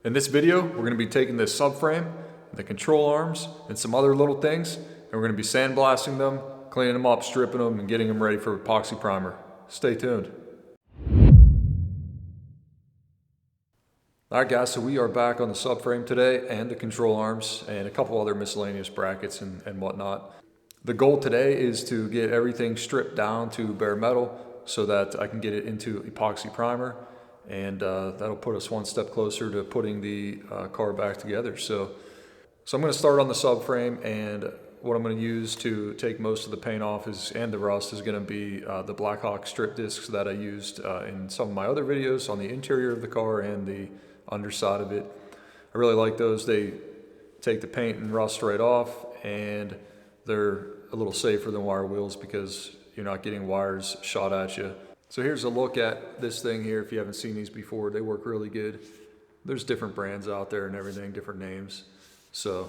In this video, we're going to be taking this subframe, the control arms, and some other little things, and we're going to be sandblasting them, cleaning them up, stripping them, and getting them ready for epoxy primer. Stay tuned. Alright guys, so we are back on the subframe today and the control arms and a couple other miscellaneous brackets and whatnot. The goal today is to get everything stripped down to bare metal so that I can get it into epoxy primer, and that'll put us one step closer to putting the car back together. So I'm going to start on the subframe, and what I'm going to use to take most of the paint off and the rust is going to be the Blackhawk strip discs that I used in some of my other videos on the interior of the car and the underside of it. I really like those. They take the paint and rust right off, and they're a little safer than wire wheels because you're not getting wires shot at you. So here's a look at this thing here. If you haven't seen these before, they work really good. There's different brands out there and everything, different names. So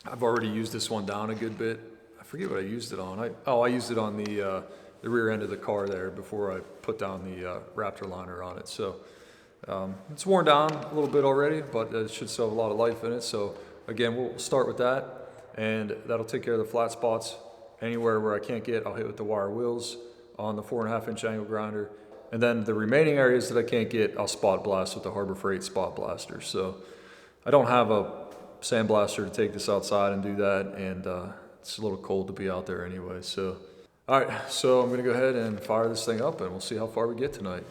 I've already used this one down a good bit. I forget what I used it on. I used it on the rear end of the car there before I put down the Raptor liner on it. So it's worn down a little bit already, but it should still have a lot of life in it. So again, we'll start with that, and that'll take care of the flat spots. Anywhere where I can't get, I'll hit with the wire wheels on the 4.5-inch angle grinder, and then the remaining areas that I can't get, I'll spot blast with the Harbor Freight spot blaster. So I don't have a Sandblaster to take this outside and do that, and it's a little cold to be out there anyway. So all right, so I'm gonna go ahead and fire this thing up, and we'll see how far we get tonight.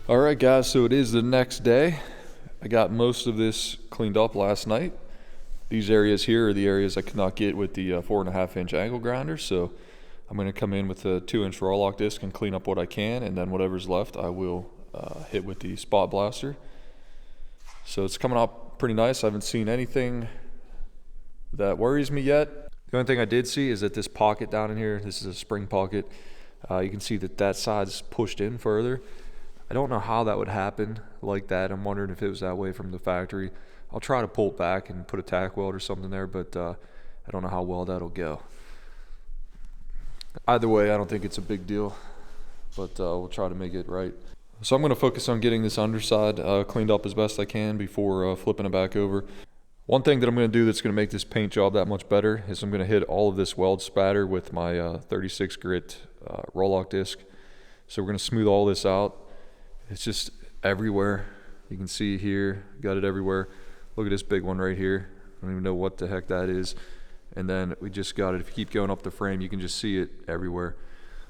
Alright guys, so it is the next day. I got most of this cleaned up last night. These areas here are the areas I could not get with the 4.5-inch angle grinder, so I'm going to come in with a 2-inch roloc disc and clean up what I can, and then whatever's left I will hit with the spot blaster. So it's coming out pretty nice. I haven't seen anything that worries me yet. The only thing I did see is that this pocket down in here, this is a spring pocket, you can see that side's pushed in further. I don't know how that would happen like that. I'm wondering if it was that way from the factory. I'll try to pull it back and put a tack weld or something there, but I don't know how well that'll go. Either way, I don't think it's a big deal, but we'll try to make it right. So I'm going to focus on getting this underside cleaned up as best I can before flipping it back over. One thing that I'm going to do that's going to make this paint job that much better is I'm going to hit all of this weld spatter with my 36 grit roloc disc. So we're gonna smooth all this out. It's just everywhere. You can see here, got it everywhere. Look at this big one right here. I don't even know what the heck that is. And then we just got it. If you keep going up the frame, you can just see it everywhere.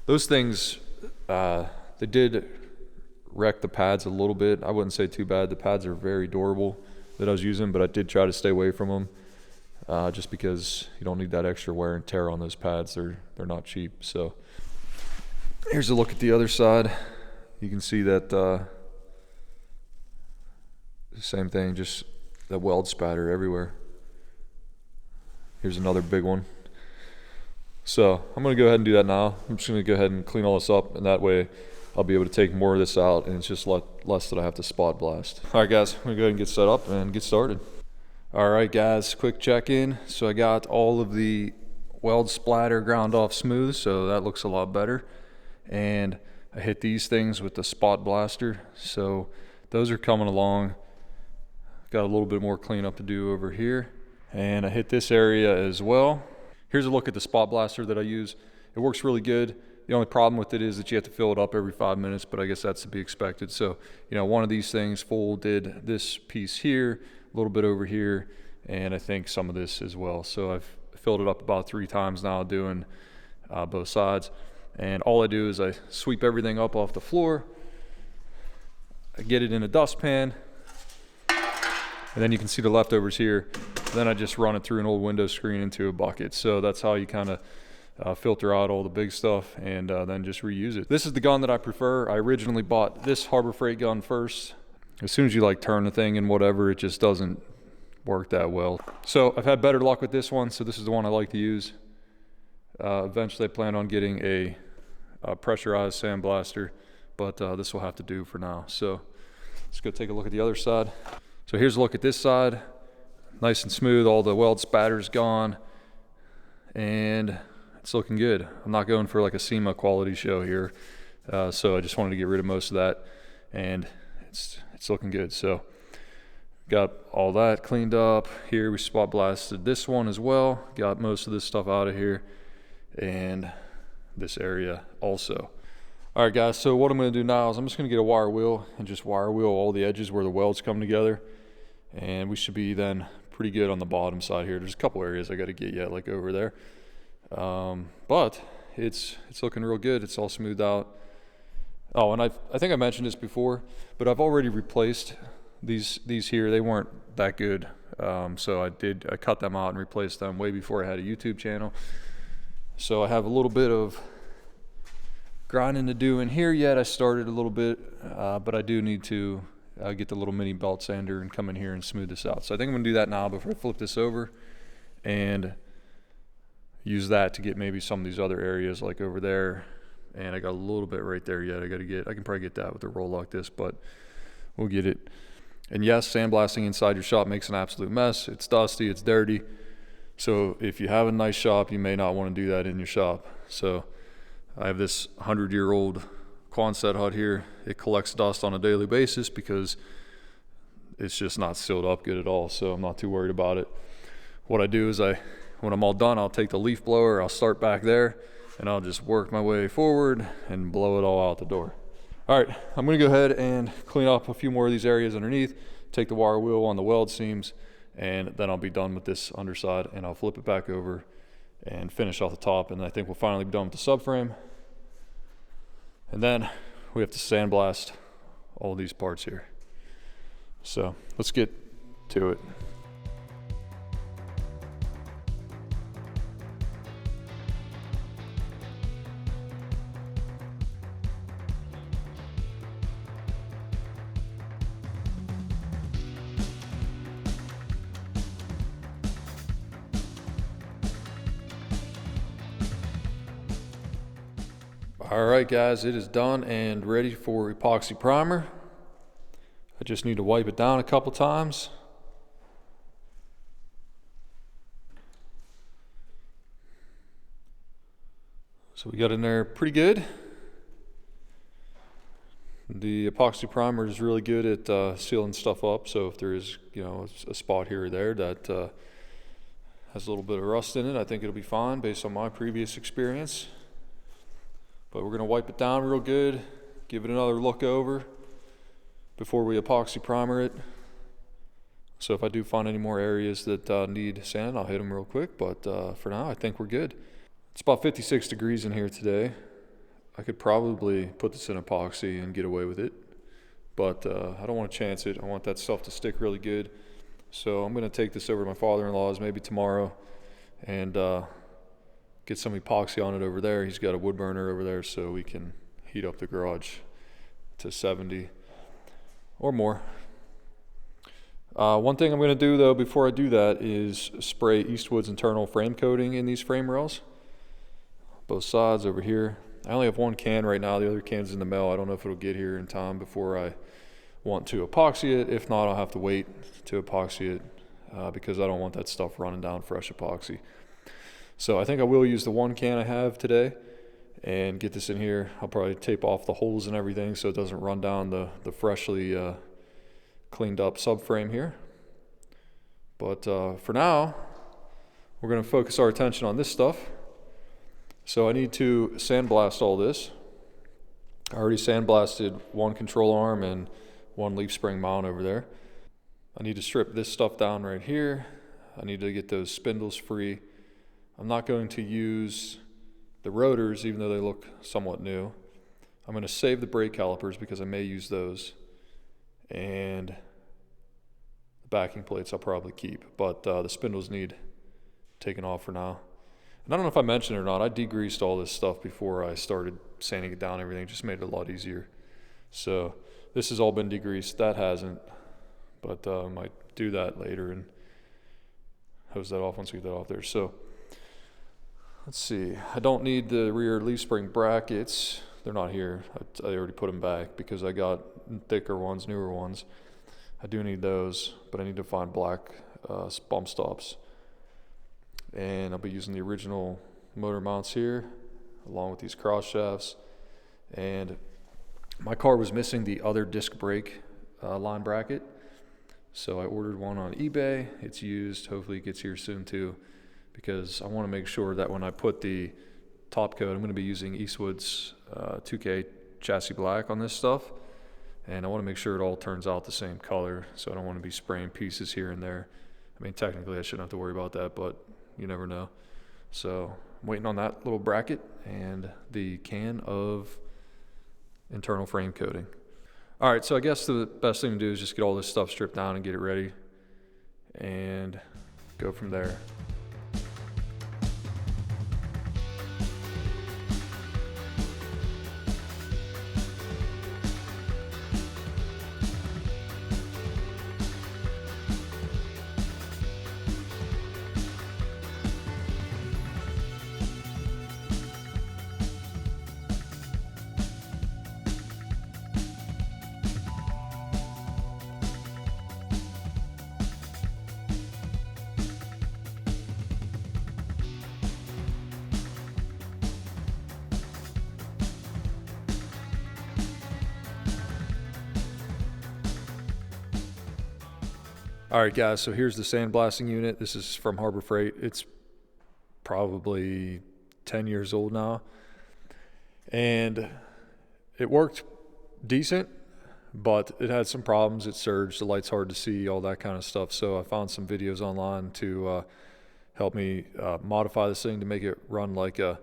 Those things, they did wreck the pads a little bit. I wouldn't say too bad. The pads are very durable that I was using, but I did try to stay away from them just because you don't need that extra wear and tear on those pads. They're not cheap. So here's a look at the other side. You can see that same thing, just the weld spatter everywhere. Here's another big one. So I'm gonna go ahead and do that now. I'm just gonna go ahead and clean all this up, and that way I'll be able to take more of this out, and it's just less that I have to spot blast. All right, guys, I'm gonna go ahead and get set up and get started. All right, guys, quick check-in. So I got all of the weld splatter ground off smooth, so that looks a lot better. And I hit these things with the spot blaster, so those are coming along. Got a little bit more cleanup to do over here. And I hit this area as well. Here's a look at the spot blaster that I use. It works really good. The only problem with it is that you have to fill it up every 5 minutes, but I guess that's to be expected. So, you know, one of these things full did this piece here, a little bit over here, and I think some of this as well. So I've filled it up about 3 times now doing both sides. And all I do is I sweep everything up off the floor. I get it in a dustpan, and then you can see the leftovers here. Then I just run it through an old window screen into a bucket. So that's how you kind of filter out all the big stuff and then just reuse it. This is the gun that I prefer. I originally bought this Harbor Freight gun first. As soon as you like turn the thing and whatever, it just doesn't work that well. So I've had better luck with this one, so this is the one I like to use. Eventually I plan on getting a pressurized Sandblaster, but this will have to do for now. So let's go take a look at the other side. So here's a look at this side. Nice and smooth, all the weld spatter's gone, and it's looking good. I'm not going for like a SEMA quality show here, so I just wanted to get rid of most of that, and it's looking good. So got all that cleaned up. Here we spot blasted this one as well. Got most of this stuff out of here, and this area also. All right, guys, so what I'm gonna do now is I'm just gonna get a wire wheel and just wire wheel all the edges where the welds come together, and we should be then pretty good on the bottom side here. There's a couple areas I got to get yet, like over there, but it's looking real good. It's all smoothed out. Oh, and I think I mentioned this before, but I've already replaced these here. They weren't that good, so I cut them out and replaced them way before I had a YouTube channel. So I have a little bit of grinding to do in here yet. I started a little bit, but I do need to get the little mini belt sander and come in here and smooth this out. So I think I'm gonna do that now before I flip this over, and use that to get maybe some of these other areas like over there. And I got a little bit right there yet. I can probably get that with the roloc disc, but we'll get it. And yes, sandblasting inside your shop makes an absolute mess. It's dusty, it's dirty. So if you have a nice shop, you may not want to do that in your shop. So I have this 100-year-old Quonset hut here. It collects dust on a daily basis because it's just not sealed up good at all, so I'm not too worried about it. What I do is when I'm all done, I'll take the leaf blower, I'll start back there, and I'll just work my way forward and blow it all out the door. All right, I'm gonna go ahead and clean up a few more of these areas underneath, take the wire wheel on the weld seams, and then I'll be done with this underside, and I'll flip it back over and finish off the top, and I think we'll finally be done with the subframe. And then we have to sandblast all these parts here. So let's get to it. All right, guys, it is done and ready for epoxy primer. I just need to wipe it down a couple times. So we got in there pretty good. The epoxy primer is really good at sealing stuff up. So if there is, a spot here or there that has a little bit of rust in it, I think it'll be fine based on my previous experience. But we're gonna wipe it down real good, give it another look over before we epoxy primer it. So if I do find any more areas that need sand, I'll hit them real quick. But for now, I think we're good. It's about 56 degrees in here today. I could probably put this in epoxy and get away with it, but I don't want to chance it. I want that stuff to stick really good. So I'm going to take this over to my father-in-law's maybe tomorrow and get some epoxy on it over there. He's got a wood burner over there, so we can heat up the garage to 70 or more. One thing I'm going to do though before I do that is spray Eastwood's internal frame coating in these frame rails. Both sides over here. I only have one can right now. The other can's in the mail. I don't know if it'll get here in time before I want to epoxy it. If not, I'll have to wait to epoxy it because I don't want that stuff running down fresh epoxy. So I think I will use the one can I have today and get this in here. I'll probably tape off the holes and everything so it doesn't run down the freshly cleaned up subframe here. But for now, we're going to focus our attention on this stuff. So I need to sandblast all this. I already sandblasted one control arm and one leaf spring mount over there. I need to strip this stuff down right here. I need to get those spindles free. I'm not going to use the rotors, even though they look somewhat new. I'm going to save the brake calipers because I may use those. And the backing plates I'll probably keep, but the spindles need taken off for now. And I don't know if I mentioned it or not, I degreased all this stuff before I started sanding it down and everything. It just made it a lot easier. So this has all been degreased. That hasn't, but I might do that later and hose that off once we get that off there. So let's see. I don't need the rear leaf spring brackets. They're not here. I already put them back because I got thicker ones, newer ones. I do need those, but I need to find black bump stops. And I'll be using the original motor mounts here along with these cross shafts. And my car was missing the other disc brake line bracket, so I ordered one on eBay. It's used. Hopefully it gets here soon too, because I want to make sure that when I put the top coat, I'm going to be using Eastwood's 2K chassis black on this stuff, and I want to make sure it all turns out the same color, so I don't want to be spraying pieces here and there. I mean, technically I shouldn't have to worry about that, but you never know. So I'm waiting on that little bracket and the can of internal frame coating. All right, so I guess the best thing to do is just get all this stuff stripped down and get it ready and go from there. All right, guys, so here's the sandblasting unit. This is from Harbor Freight. It's probably 10 years old now. And it worked decent, but it had some problems. It surged, the light's hard to see, all that kind of stuff. So I found some videos online to help me modify this thing to make it run like a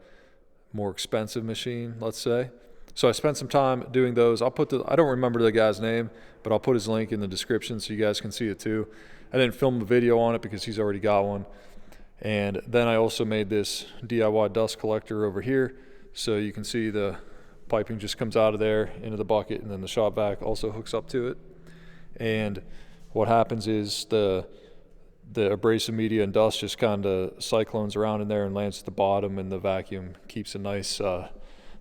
more expensive machine, let's say. So I spent some time doing those. I don't remember the guy's name, but I'll put his link in the description so you guys can see it too. I didn't film a video on it because he's already got one. And then I also made this DIY dust collector over here. So you can see the piping just comes out of there into the bucket, and then the shop vac also hooks up to it. And what happens is the abrasive media and dust just kind of cyclones around in there and lands at the bottom, and the vacuum keeps a nice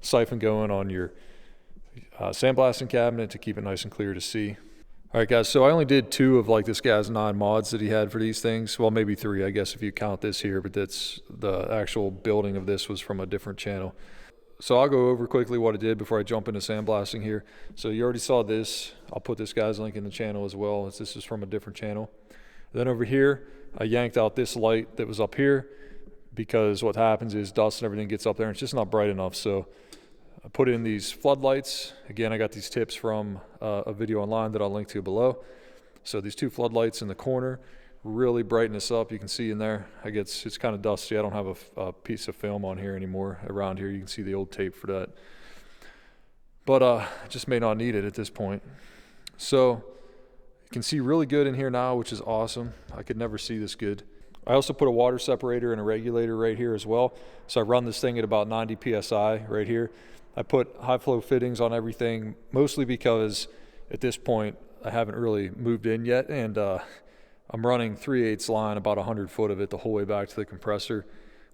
siphon going on your sandblasting cabinet to keep it nice and clear to see. All right, guys, so I only did 2 of like this guy's 9 mods that he had for these things. Well, maybe 3, I guess, if you count this here, but that's the actual building of this was from a different channel. So I'll go over quickly what I did before I jump into sandblasting here. So you already saw this. I'll put this guy's link in the channel as well, as this is from a different channel. Then over here, I yanked out this light that was up here because what happens is dust and everything gets up there and it's just not bright enough. So I put in these floodlights. Again, I got these tips from a video online that I'll link to below. So these 2 floodlights in the corner really brighten this up. You can see in there, it's kind of dusty. I don't have a piece of film on here anymore. Around here, you can see the old tape for that. But I just may not need it at this point. So you can see really good in here now, which is awesome. I could never see this good. I also put a water separator and a regulator right here as well. So I run this thing at about 90 PSI right here. I put high flow fittings on everything, mostly because at this point I haven't really moved in yet, and I'm running 3/8 line, about 100 foot of it the whole way back to the compressor.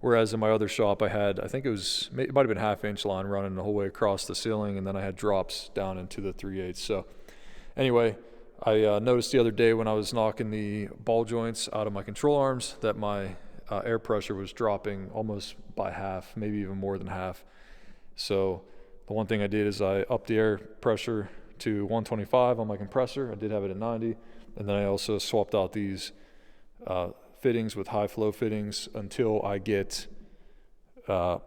Whereas in my other shop I had, I think it might have been 1/2 inch line running the whole way across the ceiling, and then I had drops down into the 3/8. So anyway, I noticed the other day when I was knocking the ball joints out of my control arms that my air pressure was dropping almost by half, maybe even more than half. So the one thing I did is I upped the air pressure to 125 on my compressor. I did have it at 90. And then I also swapped out these fittings with high flow fittings until I get like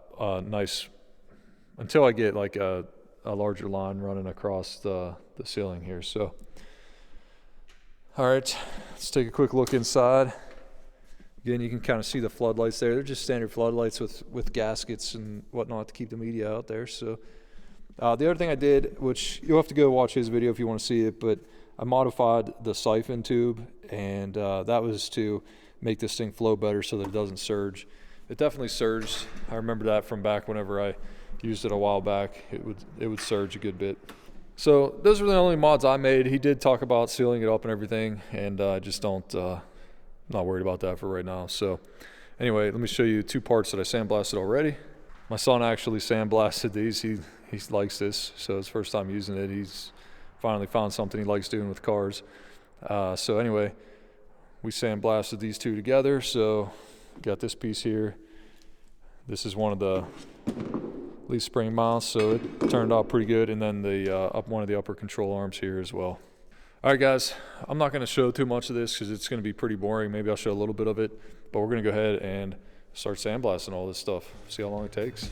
a larger line running across the ceiling here. So, all right, let's take a quick look inside. Again, you can kind of see the floodlights there. They're just standard floodlights with gaskets and whatnot to keep the media out there. So the other thing I did, which you'll have to go watch his video if you want to see it, but I modified the siphon tube, and that was to make this thing flow better so that it doesn't surge. It definitely surged. I remember that from back whenever I used it a while back. It would surge a good bit. So those were the only mods I made. He did talk about sealing it up and everything, and I just not worried about that for right now. So anyway, let me show you 2 parts that I sandblasted already. My son actually sandblasted these. He likes this, so it's first time using it. He's finally found something he likes doing with cars. So anyway, we sandblasted these 2 together. So got this piece here. This is one of the leaf spring mounts, so it turned out pretty good. And then one of the upper control arms here as well. All right, guys, I'm not going to show too much of this because it's going to be pretty boring. Maybe I'll show a little bit of it, but we're going to go ahead and start sandblasting all this stuff. See how long it takes.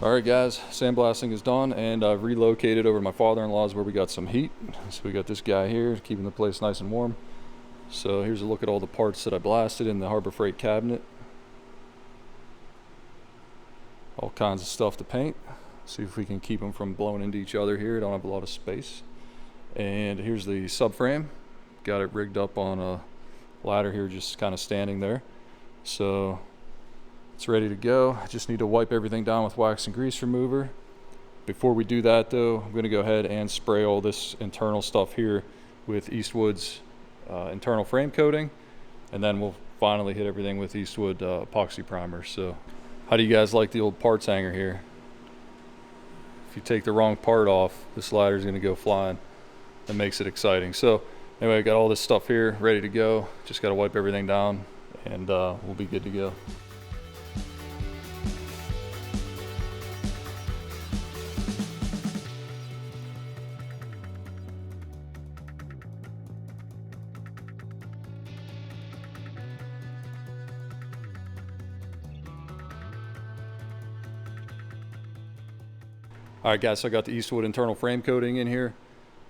All right, guys, sandblasting is done, and I've relocated over to my father-in-law's where we got some heat. So we got this guy here keeping the place nice and warm. So here's a look at all the parts that I blasted in the Harbor Freight cabinet. All kinds of stuff to paint. See if we can keep them from blowing into each other here. Don't have a lot of space. And here's the subframe. Got it rigged up on a ladder here, just kind of standing there. So it's ready to go. I just need to wipe everything down with wax and grease remover. Before we do that though, I'm going to go ahead and spray all this internal stuff here with Eastwood's internal frame coating, and then we'll finally hit everything with Eastwood epoxy primer. So how do you guys like the old parts hanger here? If you take the wrong part off, this ladder is going to go flying. That makes it exciting. So anyway, I got all this stuff here ready to go. Just got to wipe everything down, and we'll be good to go. All right, guys, so I got the Eastwood internal frame coating in here.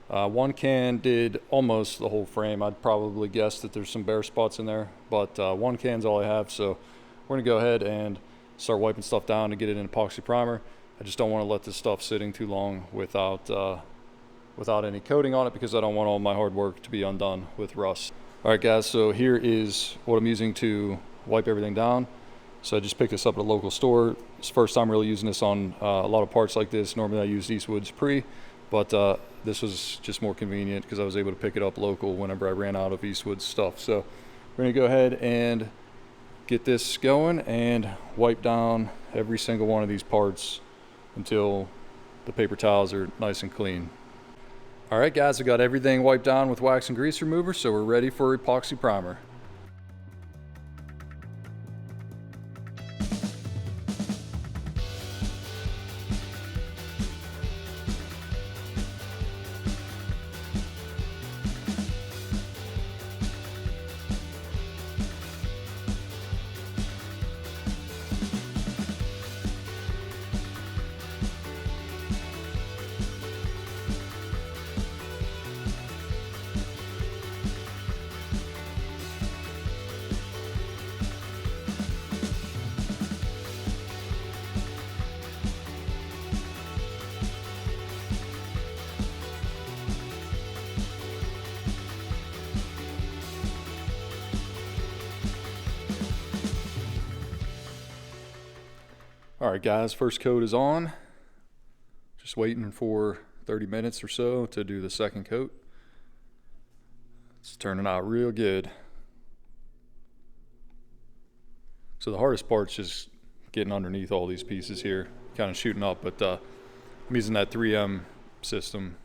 One can did almost the whole frame. I'd probably guess that there's some bare spots in there, but one can's all I have. So we're gonna go ahead and start wiping stuff down to get it in epoxy primer. I just don't want to let this stuff sitting too long without any coating on it, because I don't want all my hard work to be undone with rust. All right, guys, so here is what I'm using to wipe everything down. So I just picked this up at a local store. It's the first time really using this on a lot of parts like this. Normally I use Eastwood's Pre, but this was just more convenient because I was able to pick it up local whenever I ran out of Eastwood's stuff. So we're gonna go ahead and get this going and wipe down every single one of these parts until the paper towels are nice and clean. All right, guys, I got everything wiped down with wax and grease remover, so we're ready for epoxy primer. All right, guys, first coat is on. Just waiting for 30 minutes or so to do the second coat. It's turning out real good. So the hardest part's just getting underneath all these pieces here, kind of shooting up, but I'm using that 3M system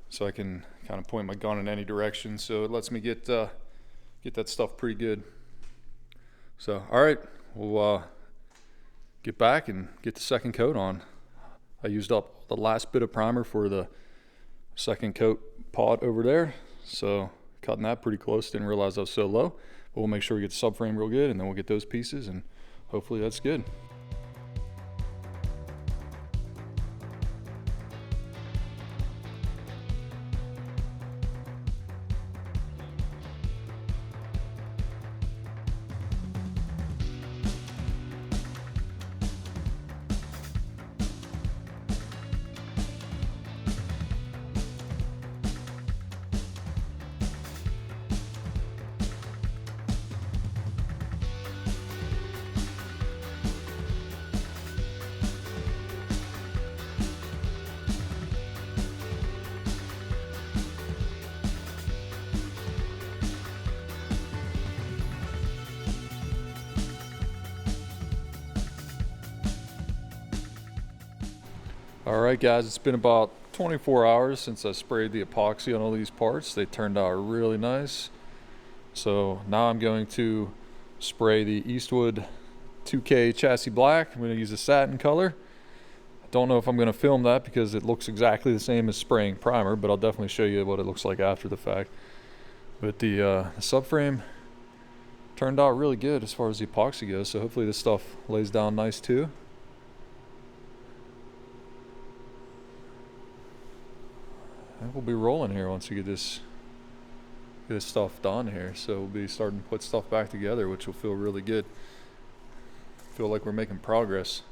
so I can kind of point my gun in any direction, so it lets me get that stuff pretty good. So, all right, we'll get back and get the second coat on. I used up the last bit of primer for the second coat pot over there, so cutting that pretty close. Didn't realize I was so low, but we'll make sure we get the subframe real good, and then we'll get those pieces, and hopefully that's good. Alright guys, it's been about 24 hours since I sprayed the epoxy on all these parts. They turned out really nice. So now I'm going to spray the Eastwood 2K chassis black. I'm going to use a satin color. I don't know if I'm going to film that because it looks exactly the same as spraying primer, but I'll definitely show you what it looks like after the fact. But the subframe turned out really good as far as the epoxy goes, so hopefully this stuff lays down nice too. We'll be rolling here once we get this stuff done here. So we'll be starting to put stuff back together, which will feel really good. Feel like we're making progress.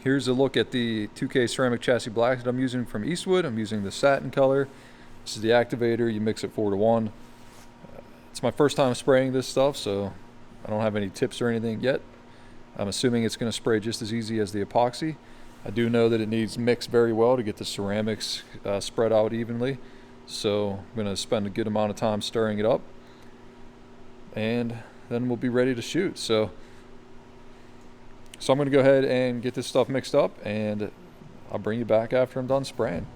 Here's a look at the 2K ceramic chassis black that I'm using from Eastwood. I'm using the satin color. This is the activator. You mix it 4-to-1. It's my first time spraying this stuff, so I don't have any tips or anything yet. I'm assuming it's going to spray just as easy as the epoxy. I do know that it needs mixed very well to get the ceramics spread out evenly. So I'm going to spend a good amount of time stirring it up, and then we'll be ready to shoot. So I'm going to go ahead and get this stuff mixed up, and I'll bring you back after I'm done spraying.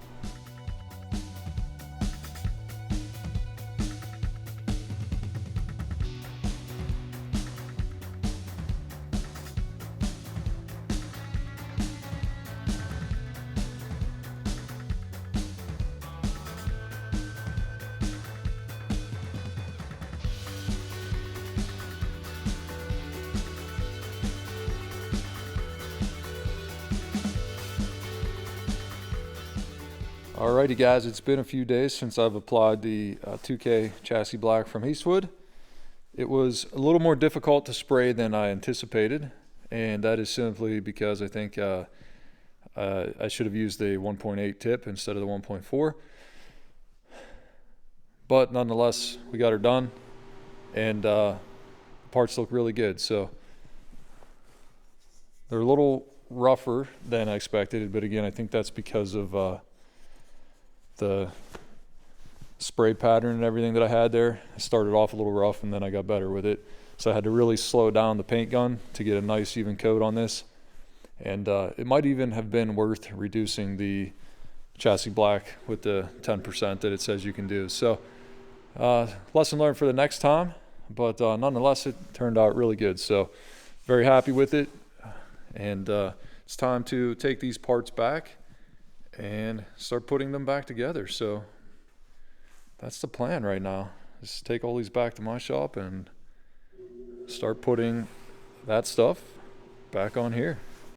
Alrighty guys, it's been a few days since I've applied the 2K chassis black from Eastwood. It was a little more difficult to spray than I anticipated, and that is simply because I think I should have used the 1.8 tip instead of the 1.4. But nonetheless, we got her done, and the parts look really good. So they're a little rougher than I expected, but again, I think that's because of the spray pattern and everything that I had there. I started off a little rough and then I got better with it. So I had to really slow down the paint gun to get a nice even coat on this. And it might even have been worth reducing the chassis black with the 10% that it says you can do. So lesson learned for the next time, but nonetheless, it turned out really good. So very happy with it. And it's time to take these parts back and start putting them back together. So that's the plan right now. Just take all these back to my shop and start putting that stuff back on here.